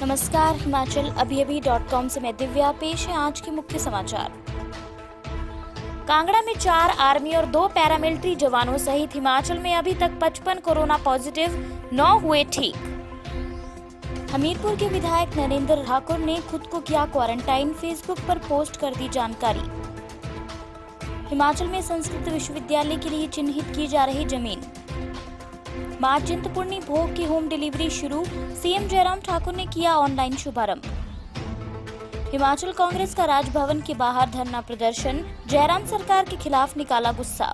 नमस्कार, हिमाचल अभी-अभी.com से मैं दिव्या। पेश है आज के मुख्य समाचार। कांगड़ा में 4 आर्मी और 2 पैरामिलिट्री जवानों सहित हिमाचल में अभी तक 55 कोरोना पॉजिटिव, 9 हुए ठीक। हमीरपुर के विधायक नरेंद्र ठाकुर ने खुद को किया क्वारंटाइन, फेसबुक पर पोस्ट कर दी जानकारी। हिमाचल में संस्कृत विश्वविद्यालय के लिए चिन्हित की जा रही जमीन। मां चिंतपूर्णी भोग की होम डिलीवरी शुरू, सीएम जयराम ठाकुर ने किया ऑनलाइन शुभारंभ। हिमाचल कांग्रेस का राजभवन के बाहर धरना प्रदर्शन, जयराम सरकार के खिलाफ निकाला गुस्सा।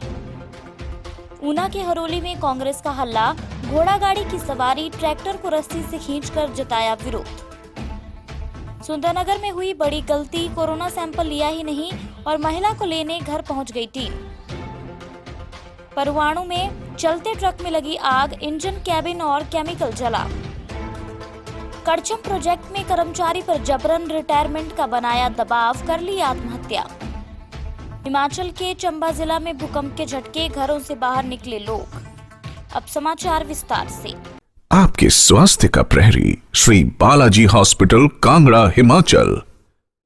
ऊना के हरोली में कांग्रेस का हल्ला, घोड़ा गाड़ी की सवारी, ट्रैक्टर को रस्सी से खींचकर जताया विरोध। सुंदरनगर में हुई बड़ी गलती, कोरोना सैंपल लिया ही नहीं और महिला को लेने घर पहुंच गई टीम। परवाणु में चलते ट्रक में लगी आग, इंजन, कैबिन और केमिकल जला। कड़छम प्रोजेक्ट में कर्मचारी पर जबरन रिटायरमेंट का बनाया दबाव, कर ली आत्महत्या। हिमाचल के चंबा जिला में भूकंप के झटके, घरों से बाहर निकले लोग। अब समाचार विस्तार से। आपके स्वास्थ्य का प्रहरी श्री बालाजी हॉस्पिटल, कांगड़ा, हिमाचल।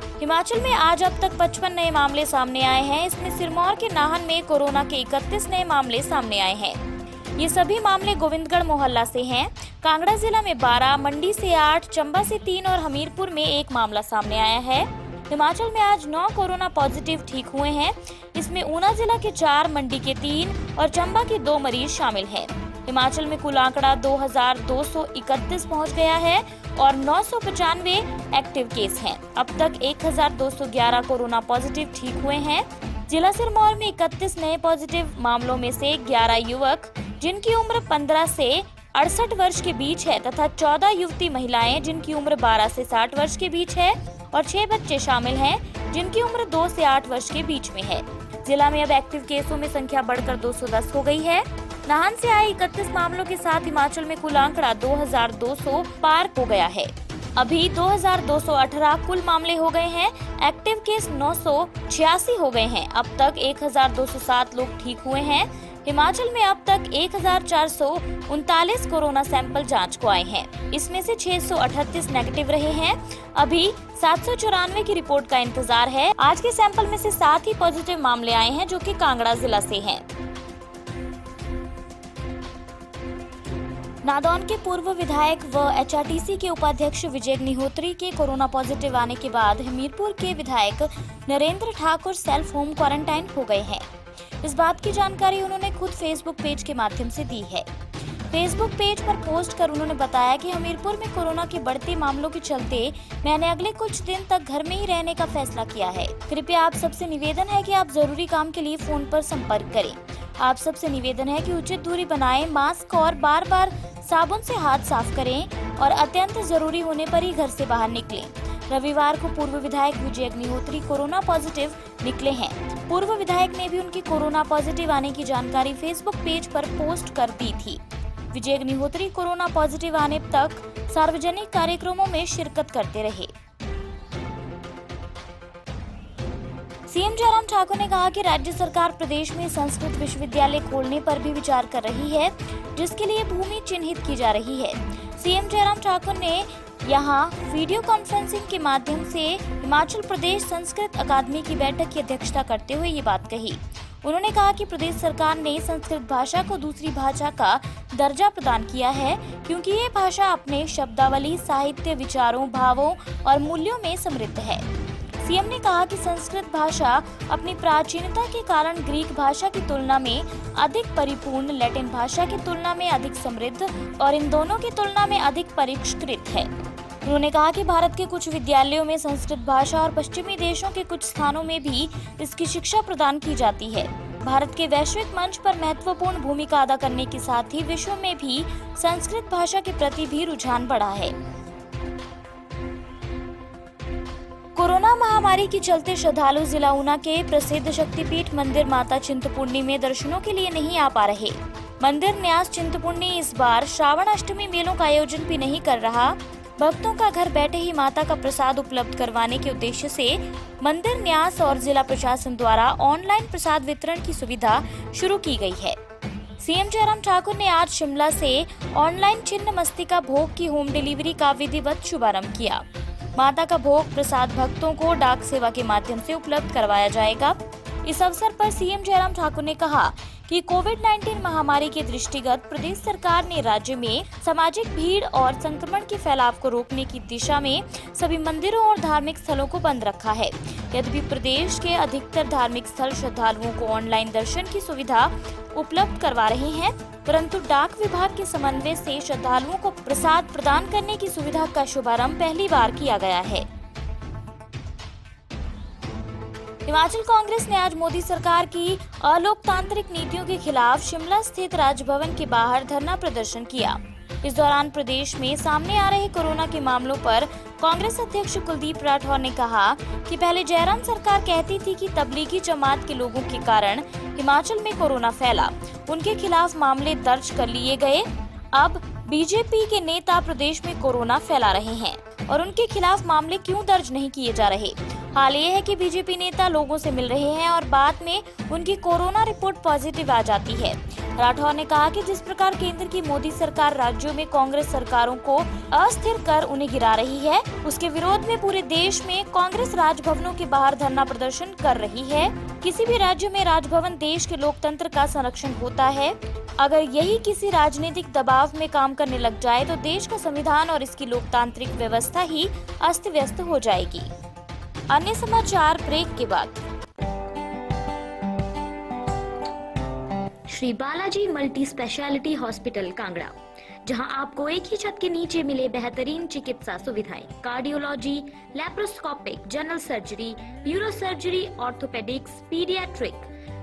हिमाचल में आज अब तक 55 नए मामले सामने आए हैं। इसमें सिरमौर के नाहन में कोरोना के 31 नए मामले सामने आए हैं। ये सभी मामले गोविंदगढ़ मोहल्ला से हैं। कांगड़ा जिला में 12, मंडी से 8, चंबा से 3 और हमीरपुर में 1 मामला सामने आया है। हिमाचल में आज 9 कोरोना पॉजिटिव ठीक हुए हैं। इसमें ऊना जिला के 4, मंडी के 3 और चंबा के 2 मरीज शामिल हैं। हिमाचल में कुल आंकड़ा 2231 पहुंच गया है और 995 एक्टिव केस हैं। अब तक 1211 कोरोना पॉजिटिव ठीक हुए हैं। जिला सिरमौर में 31 नए पॉजिटिव मामलों में से 11 युवक जिनकी उम्र 15 से 68 वर्ष के बीच है तथा 14 युवती महिलाएं जिनकी उम्र 12 से 60 वर्ष के बीच है और 6 बच्चे शामिल हैं जिनकी उम्र 2 से 8 वर्ष के बीच में है। जिला में अब एक्टिव केसों में संख्या बढ़कर 210 हो गई है। नाहन से आए 31 मामलों के साथ हिमाचल में कुल आंकड़ा 2200 पार हो गया है। अभी 2218 कुल मामले हो गए हैं। एक्टिव केस 986 हो गए हैं। अब तक 1207 लोग ठीक हुए हैं। हिमाचल में अब तक 1439 कोरोना सैंपल जांच को आए हैं। इसमें से 638 नेगेटिव रहे हैं। अभी 794 की रिपोर्ट का इंतजार है। आज के सैंपल में से 7 ही पॉजिटिव मामले आए हैं जो कि कांगड़ा जिला से हैं। नादौन के पूर्व विधायक व एचआरटीसी के उपाध्यक्ष विजय अग्निहोत्री के कोरोना पॉजिटिव आने के बाद हमीरपुर के विधायक Narendra Thakur self home quarantine हो गए हैं। इस बात की जानकारी उन्होंने खुद फेसबुक पेज के माध्यम से दी है। फेसबुक पेज पर पोस्ट कर उन्होंने बताया कि हमीरपुर में कोरोना के बढ़ते मामलों के चलते मैंने अगले कुछ दिन तक घर में ही रहने का फैसला किया है। कृपया आप सबसे निवेदन है कि आप जरूरी काम के लिए फोन पर संपर्क करें। आप सबसे निवेदन है कि उचित दूरी बनाएं, मास्क और बार-बार साबुन से हाथ साफ करें और अत्यंत जरूरी होने पर ही घर से बाहर निकलें। रविवार को पूर्व विधायक विजय अग्निहोत्री कोरोना पॉजिटिव निकले हैं। पूर्व विधायक ने भी उनकी कोरोना पॉजिटिव आने की जानकारी फेसबुक पेज पर पोस्ट कर दी थी। विजय अग्निहोत्री कोरोना पॉजिटिव आने तक सार्वजनिक कार्यक्रमों में शिरकत करते रहे। सीएम जयराम ठाकुर ने कहा कि राज्य सरकार प्रदेश में संस्कृत विश्वविद्यालय खोलने पर भी विचार कर रही है, जिसके लिए भूमि चिन्हित की जा रही है। सीएम जयराम ठाकुर ने यहां वीडियो कॉन्फ्रेंसिंग के माध्यम से हिमाचल प्रदेश संस्कृत अकादमी की बैठक की अध्यक्षता करते हुए ये बात कही। उन्होंने कहा कि प्रदेश सरकार ने संस्कृत भाषा को दूसरी भाषा का दर्जा प्रदान किया है क्योंकि ये भाषा अपने शब्दावली, साहित्य, विचारों, भावों और मूल्यों में समृद्ध है। सीएम ने कहा कि संस्कृत भाषा अपनी प्राचीनता के कारण ग्रीक भाषा की तुलना में अधिक परिपूर्ण, लैटिन भाषा की तुलना में अधिक समृद्ध और इन दोनों की तुलना में अधिक परिष्कृत है। उन्होंने कहा कि भारत के कुछ विद्यालयों में संस्कृत भाषा और पश्चिमी देशों के कुछ स्थानों में भी इसकी शिक्षा प्रदान की जाती है। भारत के वैश्विक मंच पर महत्वपूर्ण भूमिका अदा करने के साथ ही विश्व में भी संस्कृत भाषा के प्रति भी रुझान बढ़ा है। कोरोना महामारी के चलते श्रद्धालु जिला ऊना के प्रसिद्ध शक्तिपीठ मंदिर माता चिंतपूर्णी में दर्शनों के लिए नहीं आ पा रहे। मंदिर न्यास चिंतपूर्णी इस बार श्रावण अष्टमी मेलों का आयोजन भी नहीं कर रहा। भक्तों का घर बैठे ही माता का प्रसाद उपलब्ध करवाने के उद्देश्य से मंदिर न्यास और जिला प्रशासन द्वारा ऑनलाइन प्रसाद वितरण की सुविधा शुरू की गई है। सीएम जयराम ठाकुर ने आज शिमला से ऑनलाइन छिन्न मस्तिका भोग की होम डिलीवरी का विधिवत शुभारंभ किया। माता का भोग प्रसाद भक्तों को डाक सेवा के माध्यम से उपलब्ध करवाया जाएगा। इस अवसर पर सीएम जयराम ठाकुर ने कहा कि कोविड-19 महामारी के दृष्टिगत प्रदेश सरकार ने राज्य में सामाजिक भीड़ और संक्रमण के फैलाव को रोकने की दिशा में सभी मंदिरों और धार्मिक स्थलों को बंद रखा है। यद्यपि प्रदेश के अधिकतर धार्मिक स्थल श्रद्धालुओं को ऑनलाइन दर्शन की सुविधा उपलब्ध करवा रहे हैं, परंतु डाक विभाग के समन्वय से श्रद्धालुओं को प्रसाद प्रदान करने की सुविधा का शुभारंभ पहली बार किया गया है। हिमाचल कांग्रेस ने आज मोदी सरकार की अलोकतांत्रिक नीतियों के खिलाफ शिमला स्थित राजभवन के बाहर धरना प्रदर्शन किया। इस दौरान प्रदेश में सामने आ रहे कोरोना के मामलों पर कांग्रेस अध्यक्ष कुलदीप राठौर ने कहा कि पहले जयराम सरकार कहती थी कि तबलीगी जमात के लोगों के कारण हिमाचल में कोरोना फैला, उनके खिलाफ मामले दर्ज कर लिए गए। अब बीजेपी के नेता प्रदेश में कोरोना फैला रहे हैं और उनके खिलाफ मामले क्यों दर्ज नहीं किए जा रहे। हाल ये है कि बीजेपी नेता लोगों से मिल रहे हैं और बाद में उनकी कोरोना रिपोर्ट पॉजिटिव आ जाती है। राठौर ने कहा कि जिस प्रकार केंद्र की मोदी सरकार राज्यों में कांग्रेस सरकारों को अस्थिर कर उन्हें गिरा रही है, उसके विरोध में पूरे देश में कांग्रेस राजभवनों के बाहर धरना प्रदर्शन कर रही है। किसी भी राज्य में राजभवन देश के लोकतंत्र का संरक्षण होता है। अगर यही किसी राजनीतिक दबाव में काम करने लग जाए तो देश का संविधान और इसकी लोकतांत्रिक व्यवस्था ही अस्त व्यस्त हो जाएगी। अन्य समाचार ब्रेक के बाद। Shri Balaji multi speciality hospital Kangra, जहां आपको एक ही छत के नीचे मिले बेहतरीन चिकित्सा सुविधाएं, cardiology, laparoscopic, general surgery, euro surgery, orthopaedics, paediatric,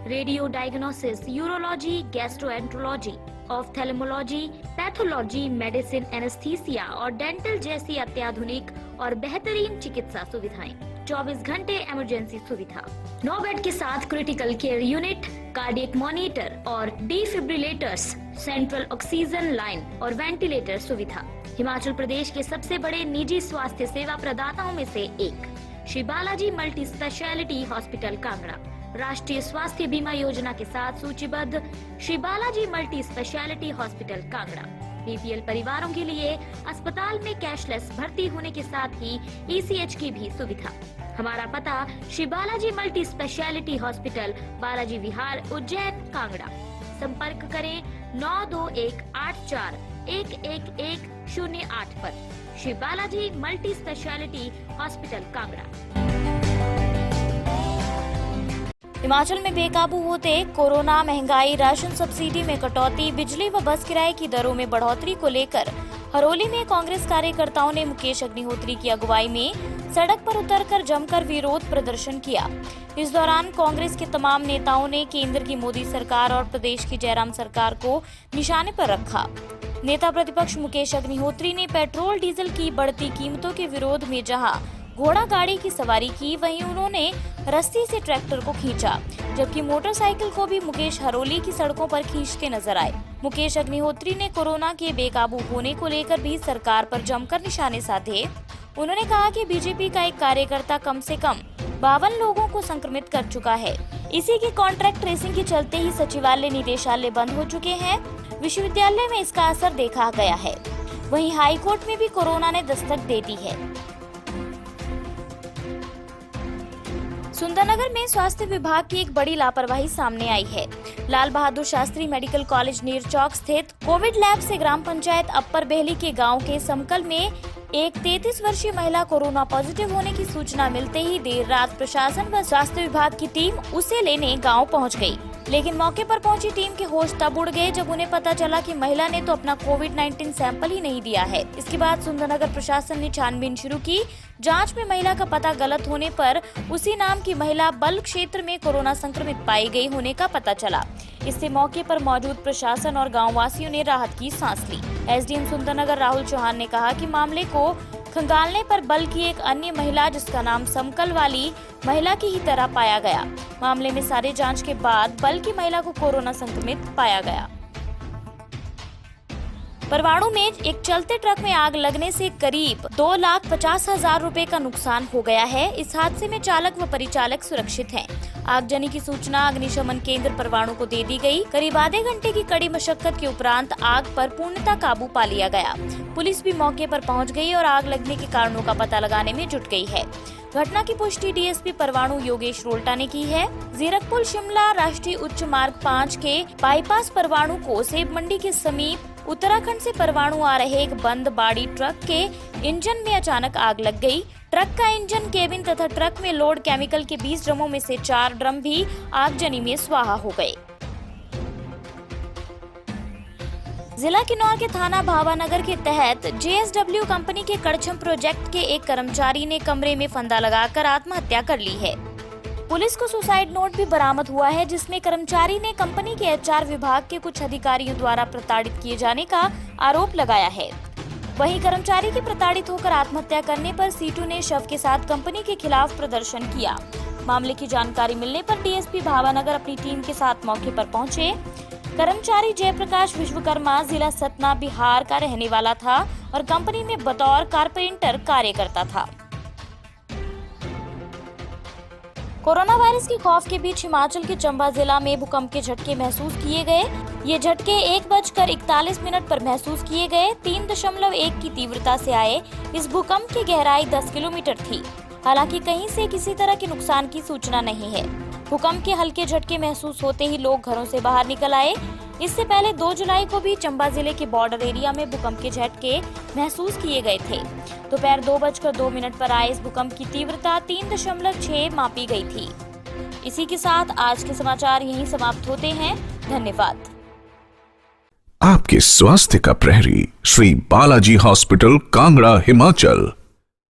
radio diagnosis, urology, gastroenterology, ophthalmology, pathology, medicine, anaesthesia और डेंटल जैसी अत्याधुनिक और बेहतरीन चिकित्सा सुविधाएं, 24 घंटे इमरजेंसी सुविधा, 9 बेड के साथ critical care unit, cardiac monitor और डिफिब्रिलेटर्स, सेंट्रल ऑक्सीजन लाइन और वेंटिलेटर सुविधा। हिमाचल प्रदेश के सबसे बड़े निजी स्वास्थ्य सेवा प्रदाताओं में से एक Shri Balaji multi speciality hospital Kangra राष्ट्रीय स्वास्थ्य बीमा योजना के साथ सूचीबद्ध Shri Balaji multi speciality hospital Kangra BPL परिवारों के लिए अस्पताल में कैशलेस भर्ती होने के साथ ही ईसीएच की भी सुविधा। हमारा पता Shri Balaji multi speciality hospital, Balaji Vihar, Ujjain, Kangra. संपर्क करें 9218411108 पर। Shri Balaji multi speciality hospital Kangra. Himachal में बेकाबू होते कोरोना, महंगाई, राशन सब्सिडी में कटौती, बिजली व बस किराए की दरों में बढ़ोतरी को लेकर हरोली में कांग्रेस कार्यकर्ताओं ने मुकेश अग्निहोत्री की अगुवाई में सड़क पर उतरकर जमकर विरोध प्रदर्शन किया। इस दौरान कांग्रेस के तमाम नेताओं ने केंद्र की मोदी सरकार और प्रदेश की जयराम सरकार को निशाने पर रखा। नेता प्रतिपक्ष मुकेश अग्निहोत्री ने पेट्रोल डीजल की बढ़ती कीमतों के विरोध में जहां घोड़ा गाड़ी की सवारी की, वहीं उन्होंने रस्सी से ट्रैक्टर को खींचा, जबकि मोटरसाइकिल को भी मुकेश हरोली की सड़कों पर खींचते नजर आए। मुकेश अग्निहोत्री ने कोरोना के बेकाबू होने को लेकर भी सरकार पर जमकर निशाने साधे। उन्होंने कहा कि बीजेपी का एक कार्यकर्ता कम से कम 52 लोगों को संक्रमित कर चुका है। इसी की कॉन्ट्रैक्ट ट्रेसिंग के चलते ही सचिवालय, निदेशालय बंद हो चुके हैं। विश्वविद्यालय में इसका असर देखा गया है। वहीं हाईकोर्ट में भी कोरोना ने दस्तक दे दी है। सुंदरनगर में स्वास्थ्य विभाग की एक बड़ी लापरवाही सामने आई है। लाल बहादुर शास्त्री मेडिकल कॉलेज नीरचौक स्थित कोविड लैब से ग्राम पंचायत अप्पर बेहली के गांव के समकल में एक 33 वर्षीय महिला कोरोना पॉजिटिव होने की सूचना मिलते ही देर रात प्रशासन व स्वास्थ्य विभाग की टीम उसे लेने गांव पहुंच गई। लेकिन मौके पर पहुंची टीम के होश तब उड़ गए जब उन्हें पता चला कि महिला ने तो अपना कोविड-19 सैंपल ही नहीं दिया है। इसके बाद सुंदरनगर प्रशासन ने छानबीन शुरू की। जांच में महिला का पता गलत होने पर उसी नाम की महिला बल क्षेत्र में कोरोना संक्रमित पाई गई होने का पता चला। इससे मौके पर मौजूद प्रशासन और गाँव वासियों ने राहत की सांस ली। एसडीएम सुंदरनगर राहुल चौहान ने कहा कि मामले को खंगालने पर बल की एक अन्य महिला, जिसका नाम समकल वाली महिला की ही तरह पाया गया। मामले में सारे जांच के बाद बल की महिला को कोरोना संक्रमित पाया गया। परवाणु में एक चलते ट्रक में आग लगने से करीब 2,50,000 रुपए का नुकसान हो गया है। इस हादसे में चालक व परिचालक सुरक्षित हैं। आगजनी की सूचना अग्निशमन केंद्र परवाणु को दे दी गई। करीब आधे घंटे की कड़ी मशक्कत के उपरांत आग पर पूर्णतः काबू पा लिया गया। पुलिस भी मौके पर पहुंच गई और आग लगने के कारणों का पता लगाने में जुट गई है। घटना की पुष्टि डीएसपी परवाणु योगेश रोल्टा ने की है। जीरकपुर शिमला राष्ट्रीय उच्च मार्ग 5 के बाईपास परवाणु को सेब मंडी के समीप उत्तराखंड से परवाणु आ रहे एक बंद बाड़ी ट्रक के इंजन में अचानक आग लग गई। ट्रक का इंजन, केबिन तथा ट्रक में लोड केमिकल के 20 ड्रमों में से 4 ड्रम भी आगजनी में स्वाहा हो गए। जिला किन्नौर के थाना भावानगर के तहत जेएसडब्ल्यू कंपनी के कड़छम प्रोजेक्ट के एक कर्मचारी ने कमरे में फंदा लगाकर आत्महत्या कर ली है। पुलिस को सुसाइड नोट भी बरामद हुआ है, जिसमें कर्मचारी ने कंपनी के एचआर विभाग के कुछ अधिकारियों द्वारा प्रताड़ित किए जाने का आरोप लगाया है। वहीं कर्मचारी के प्रताड़ित होकर आत्महत्या करने पर सीटू ने शव के साथ कंपनी के खिलाफ प्रदर्शन किया। मामले की जानकारी मिलने पर डीएसपी भावानगर अपनी टीम के साथ मौके पर पहुंचे। कर्मचारी जयप्रकाश विश्वकर्मा जिला सतना बिहार का रहने वाला था और कंपनी में बतौर कारपेंटर कार्य करता था। कोरोना वायरस के खौफ के बीच हिमाचल के चंबा जिला में भूकंप के झटके महसूस किए गए। ये झटके 1:41 पर महसूस किए गए। 3.1 की तीव्रता से आए इस भूकंप की गहराई 10 किलोमीटर थी। हालांकि कहीं से किसी तरह के नुकसान की सूचना नहीं है। भूकंप के हल्के झटके महसूस होते ही लोग घरों से बाहर निकल आए। इससे पहले 2 जुलाई को भी चंबा जिले के बॉर्डर एरिया में भूकंप के झटके महसूस किए गए थे। दोपहर 2:02 पर आए इस भूकंप की तीव्रता 3.6 मापी गई थी। इसी के साथ आज के समाचार यहीं समाप्त होते हैं। धन्यवाद। आपके स्वास्थ्य का प्रहरी श्री बालाजी हॉस्पिटल, कांगड़ा, हिमाचल।